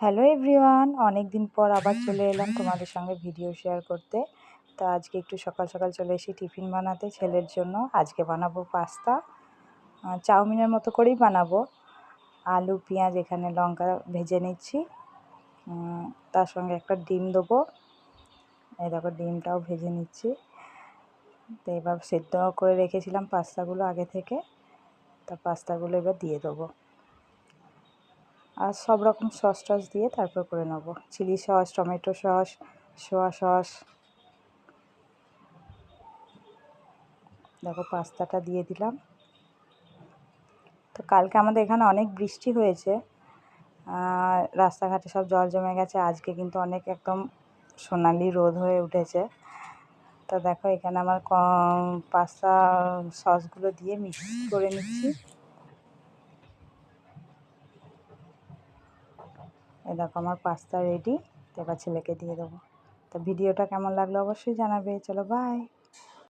Hello everyone, অনেক দিন পর আবার চলে এলাম তোমাদের সঙ্গে ভিডিও শেয়ার করতে। তো আজকে একটু সকাল সকাল চলে এসেছি টিফিন বানাতে ছেলের জন্য। আজকে বানাবো পাস্তা, চাউমিনের মতো করেই বানাবো। আলু পেঁয়াজ এখানে লঙ্কা ভেজে নিচ্ছি, তার সঙ্গে একটা ডিম দেবো। এই দেখো ডিমটাও ভেজে নিচ্ছি। তো এবার সেদ্ধ করে রেখেছিলাম পাস্তাগুলো আগে থেকে, তা পাস্তাগুলো এবার দিয়ে দেবো। আর সব রকম সস টস দিয়ে তারপর করে নেব। Chilli sauce, tomato sauce, soya sauce. দেখো পাস্তাটা দিয়ে দিলাম। তো কালকে আমাদের এখানে অনেক বৃষ্টি হয়েছে, রাস্তাঘাটে সব জল জমে গেছে। আজকে কিন্তু অনেক একদম সোনালি রোদ হয়ে উঠেছে। তো দেখো এখানে আমার পাস্তা সসগুলো দিয়ে মিক্স করে নিচ্ছি। এই দেখো আমার পাস্তা রেডি। তো এবার ছেলেকে দিয়ে দেবো। তো ভিডিওটা কেমন লাগলো অবশ্যই জানাবে। চলো বাই।